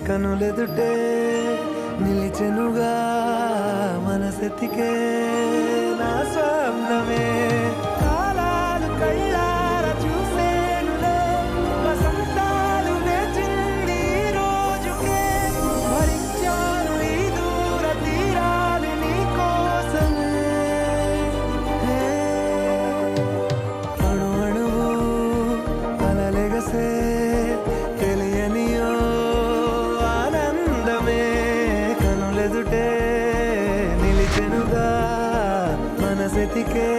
కనులెదుటే నిలిచెనుగా మనసెతికే నా స్వప్నమే కాలాలు కళ్ళార చూసేనులే వసంతాలు వేచింది రోజుకే భరించాను ఈ దూర తీరాలు నీ కోసమే అణు అణువు అలలెగసే తెలియనియో ఆనందమే కనులెదుటే నిలిచెనుగా మనసెతికే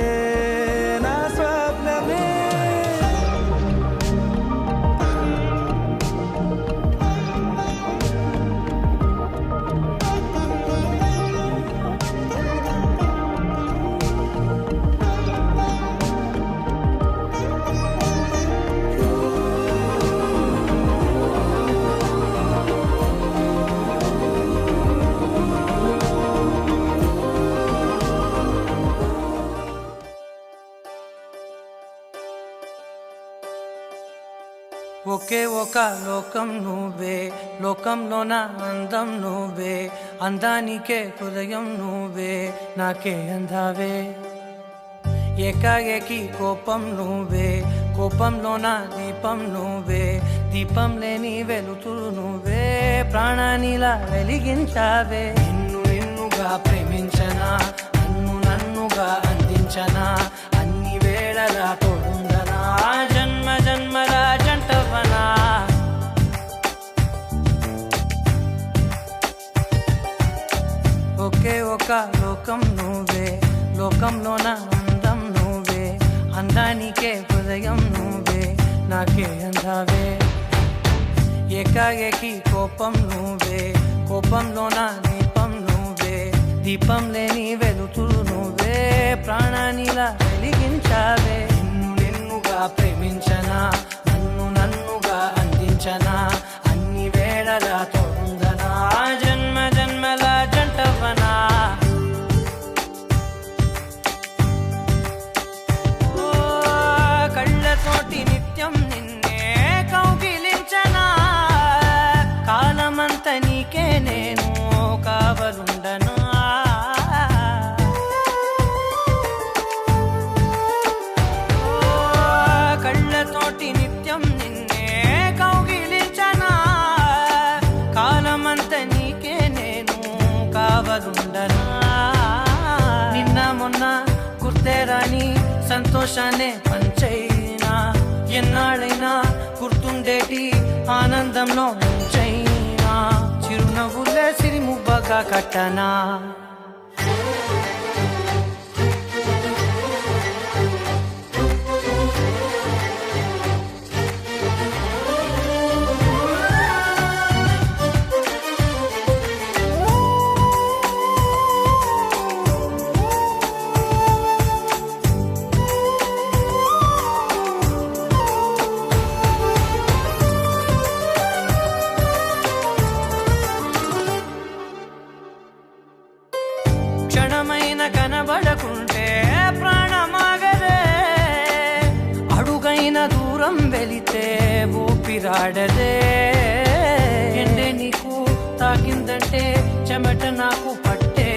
నా స్వప్నమే ఒకే ఒక లోకం నువ్వే లోకంలో నా అందం నువ్వే అందానికే హృదయం నువ్వే నాకే అందావే ఏకాఏకి కోపం నువ్వే కోపంలో నా దీపం నువ్వే దీపం లేని వెలుతురు నువ్వే ప్రాణానిలా వెలిగించావే నిన్ను నిన్నుగా ప్రేమించనా నన్ను నన్నుగా అందించనా అన్ని వేళలా తోడుందనా జన్మ జన్మల జంటవనా ఒకే ఒక లోకం నువ్వే లోకంలో నా అందం నువ్వే అందానికే హృదయం నువ్వే నాకే అందావే ఏకాఏకి కోపం నువ్వే కోపంలో నా దీపం నువ్వే దీపం లేని వెలుతురు నువ్వే ప్రాణానిలా వెలిగించావే నిన్ను నిన్నుగా ప్రేమించనా నన్ను నన్నుగా అందించనా అన్ని వేళలా తోడుందనా జన్మ జన్మల జంటవనా కళ్ళతోటి నిత్యం నిన్నే కౌగిలించనా కాలమంత నీకే నేను కావలుండనా కళ్ళతోటి నిత్యం నిన్నే కౌగిలించనా కాలమంత నీకే నేను కావలుండనా నిన్న మొన్న గుర్తేరాని సంతోషాన్నే పంచైనా ఎన్నాళ్ళైనా గుర్తుండేటి ఆనందంలో ముంచైనా చిరునవ్వులే సిరిముబ్బగా కట్టనా క్షణమైన కనబడకుంటే ప్రాణమాగదే అడుగైన దూరం వెళితే ఊపిరాడదే ఎండే నీకు తాకిందంటే చెమట నాకు పట్టే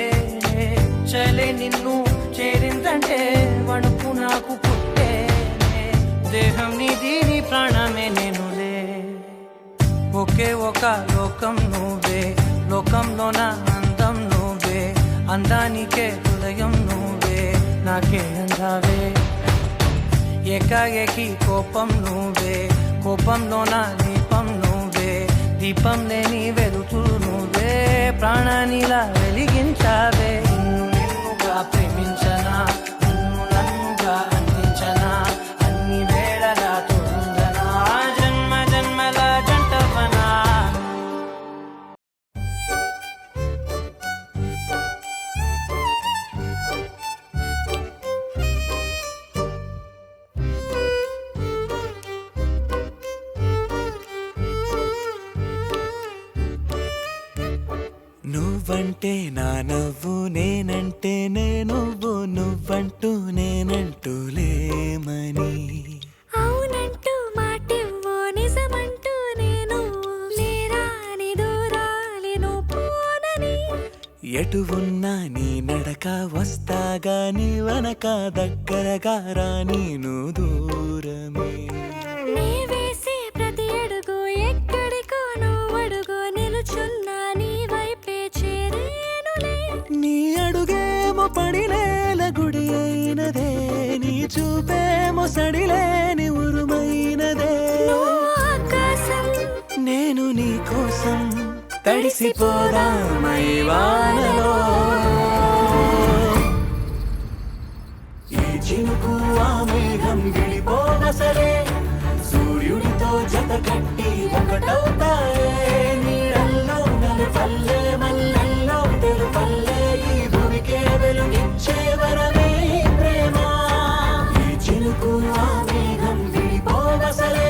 చలే నిన్ను చేరిందంటే వణుకు నాకు పుట్టే దేహం నీది నీ ప్రాణమే నేనులే ఒకే ఒక లోకం నువ్వే లోకంలో నా అందం నువ్వే అందానికే హృదయం నువ్వే నాకే అందావే ఏకాఏకి కోపం నువ్వే కోపంలో నా దీపం నువ్వే దీపం లేని వెలుతురు నువ్వే ప్రాణానిలా వెలిగించావే నిన్ను నిన్నుగా ప్రేమించనా నన్ను నన్నుగా అందించనా అన్ని వేళలా తోడుందనా జన్మ జన్మల జంటవనా నువ్వంటే నా నవ్వు నేనంటే నువ్వు నువ్వంటూ నేనంటూ లేమని అవునంటూ మాటివ్వు నిజమంటూ నేను లేరాని దూరం ఎటు ఉన్నా నీ నడక వస్తాగా నీ వనక దగ్గరగా రాని నువ్వు దూరమే నీ వేసే ప్రతి అడుగు ఎక్కడికో నువ్వు అడుగు నిలుచున్నా నీ వైపే చేరేనులే నీ అడుగేమో పడినేల గుడి అయినదే నీ చూపేమో సడిలేని ఉరుమైనదే నువ్వు ఆకాశం నేను నీ కోసం తడిసిపోదామై వానలో ఈ చినుకు ఆ మేఘం గిడిపోవసలే సూర్యుడితో జత కట్టి ఒకటవుతాయే నీడల్లో నలుపల్లె మల్లెల్లో తెలుపల్లె ఈ భూమికే వెలుగిచ్చే వరమే ఈ ప్రేమ ఈ చినుకు ఆ మేఘం గిడిపోవసలే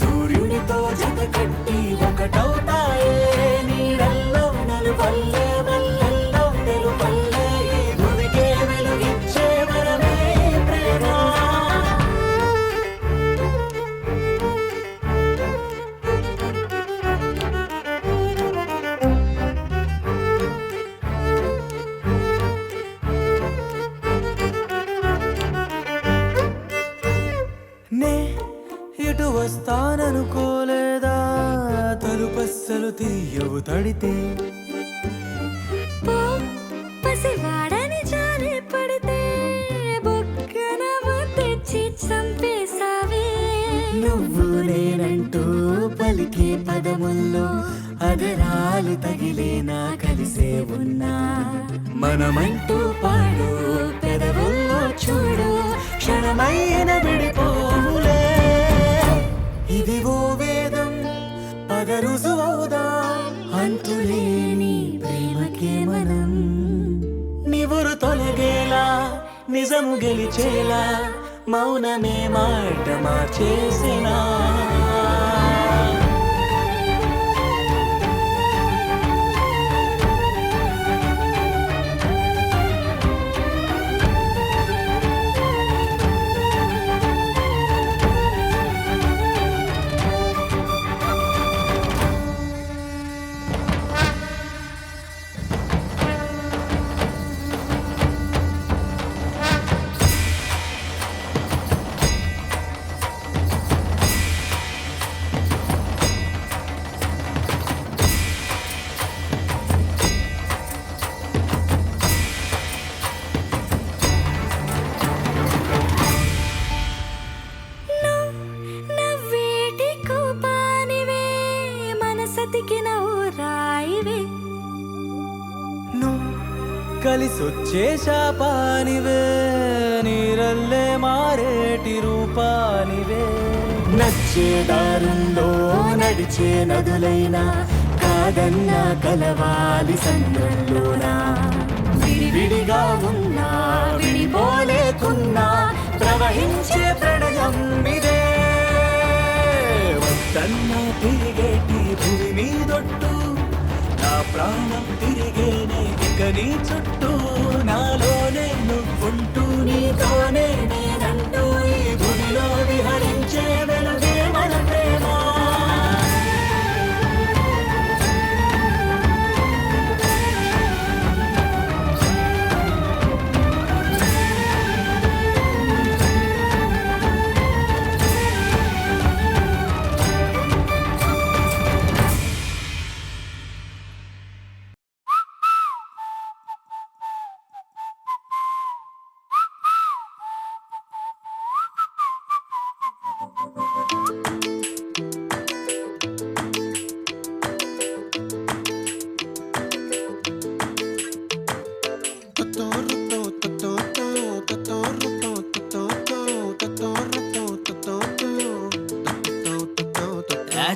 సూర్యుడితో జత కట్టి ఒకటవుతాయే నీడల్లో నలుపల్లె మల్లెల్లో తెలుపల్లె ఈ భూమికే వెలుగిచ్చే వరమే ఈ ప్రేమ నే ఇటు వస్తాననుకోలేదా తలుపస్సలు తీయవు తడితే పో పసివాడని జారి పడితే బొక్కన తెచ్చి చంపేశావే నువ్వు నేనంటూ పలికే పదముల్లో అదరాలు తగిలేనా కలిసే ఉన్నా మనమంటూ పాడు పెదవుల్లో చూడు క్షణమైన విడిపోవులే ఇది ఓ వేదం పదరుజువవుదా అంతులేని ప్రేమకే మనం నివురు తొలగేలా నిజము గెలిచేలా మౌనమే మాట మార్చేసినా నవ్వేటి కోపానివే మనసతికి నవ్వు రాయివే నువ్వు కలిసొచ్చే శాపానివే నీరల్లే మారేటి రూపానివే నచ్చే దారుల్లో నడిచే నదులైనా కాదన్నా కలవాలి సంద్రంలోనా విడివిడిగా ఉన్నా విడిపోలేకున్నా ప్రవహించే ప్రణయం ఇదే వద్దన్నా తిరిగేటి భూమి మీదొట్టు నా ప్రాణం తిరిగేనే ఇక నీ చుట్టూ నాలోనే నువ్వుంటూ నీతోనే నేనంటూ ఈ భూమిలో విహరించే వెలుగే మన ప్రేమ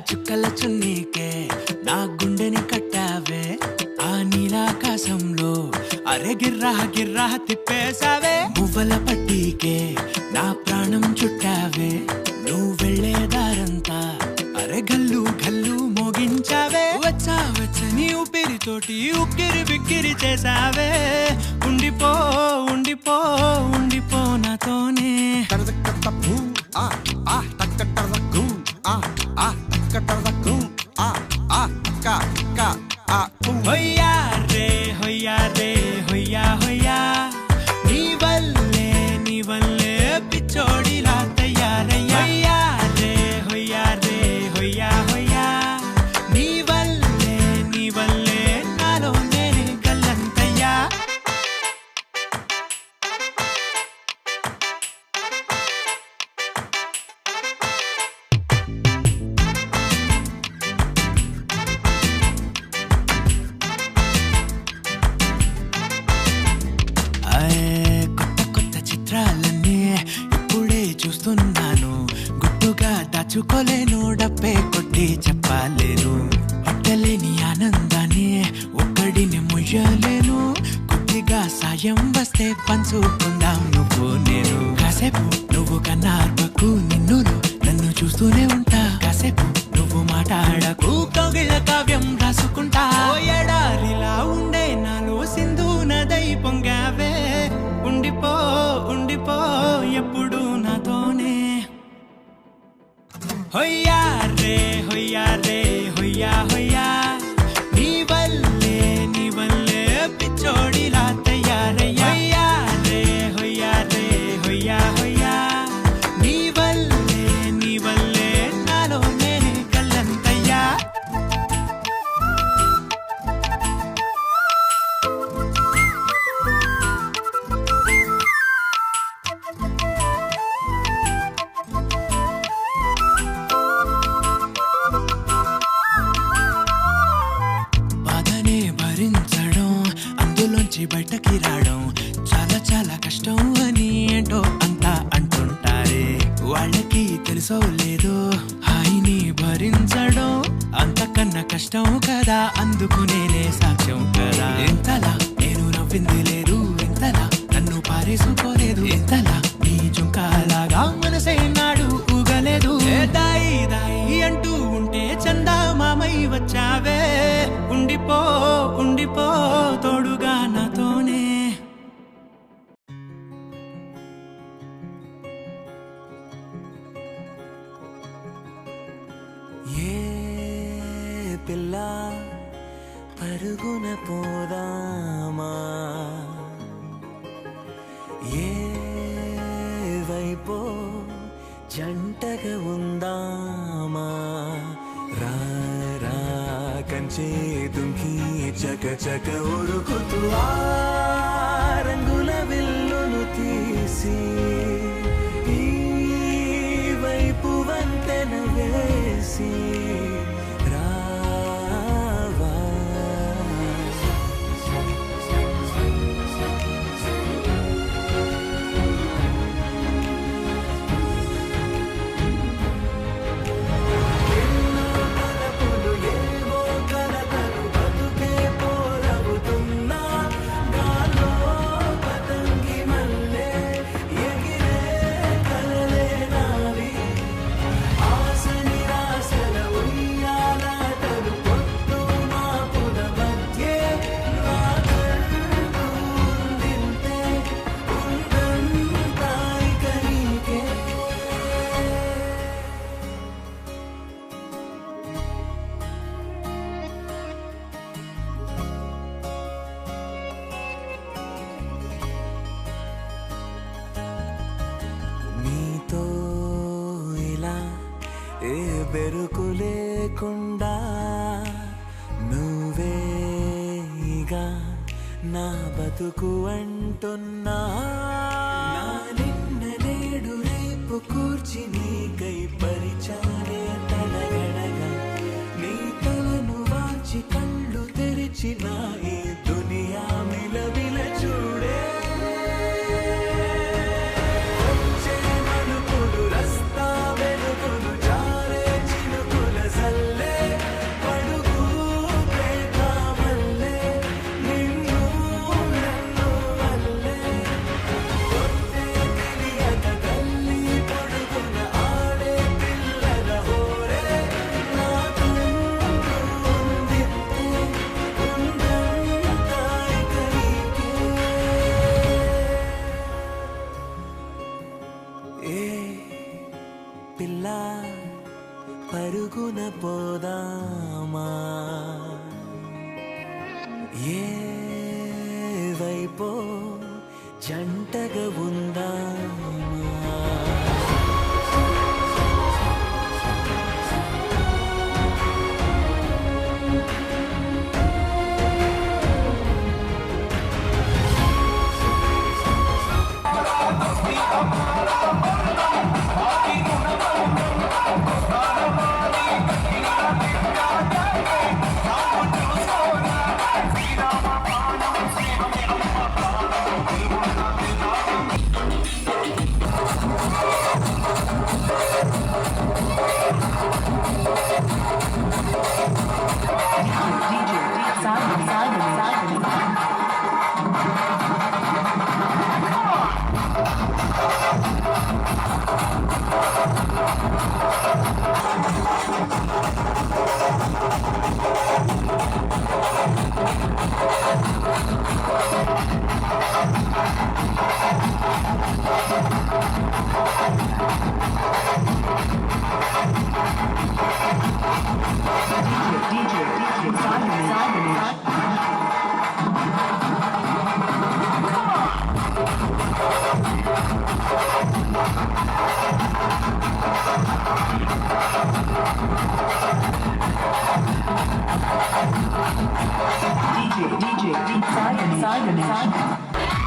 చుక్కల చున్నీకే నా గుండెని కట్టావే ఆ నీలాకాశంలో అరే గిర్రా గిర్రా తిప్పేశావే మువ్వల పట్టీకే నా ప్రాణం చుట్టావే నువ్వు వెళ్ళే దారంతా అరే గల్లు గల్లు మోగించావే వచ్చా వచ్చని ఊపిరితోటి ఉక్కిరి బిక్కిరి చేసావే ఉండిపో ఉండిపో ఉండిపో నాతోనే హొయ్యా రే హొయ్యా పంచుకోలేను డబ్బే కొట్టి చెప్పలేను పట్టలేని ఆనందాన్ని ఒక్కడిని ముయ్యలేను కొద్దిగా సాయం వస్తే పంచుకుందాం నువ్వు నేను కాసేపు నువ్వు కన్నార్పకు నిన్ను నన్ను చూస్తూనే ఉంటా కాసేపు నువ్వు మాట్లాడకు కవిల కావ్యం రాసుకుంటా ఎడారిలా ఉండే నాలో సింధు నదై పొంగావే ఉండిపో ఉండిపో ఎప్పుడు నాతోనే హొయ్యా రే హొయ్యా రే హొయ్యా హొయ్యా నీ వల్లే పిచ్చోడిలా తయారయ్యా హొయ్యా రే హొయ్యా హొయ్యా నీ వల్లే నాలోనే కల్లంతయ్యా బాధనే భరించడం అందులోంచి బయటకి రావడం చాలా చాలా కష్టం అని ఏంటో అంతా అంటుంటారే వాళ్ళకి తెలుసో లేదో హాయిని భరించడం అంతకన్నా కష్టం కదా అందుకు నేనే సాక్ష్యం కదా ఎంతలా నేను నవ్వింది లేదు ఎంతలా నన్ను పారేసుకోలేదు ఎంతలా నీ జుంకాలాగా మనసే నాడు ఊగలేదు దాయి దాయి అంటూ ఉంటే చందా మామై వచ్చావే ఉండిపో ఉండిపో తోడుగా నాతోనే ఏ పిల్ల పరుగున పోదామా ఏ వైపో జంటగా ఉందామా రా రా కంచే దుంకి చక చక ఉరుకుతూ ఆ రంగుల విల్లును తీసి ఈ వైపు వంతెన వేసి రావా నీతో ఇలా ఏ బెరుకు లేకుండా నువ్వేగా నా బతుకు అంటున్నా నా నిన్న నేడు రేపు కూర్చి నీకై పరిచానే తడగడగా నీ తలను వాచి కళ్ళు తెరిచిన ఈ దునియా మిలమిల చూడే DJ, Simon.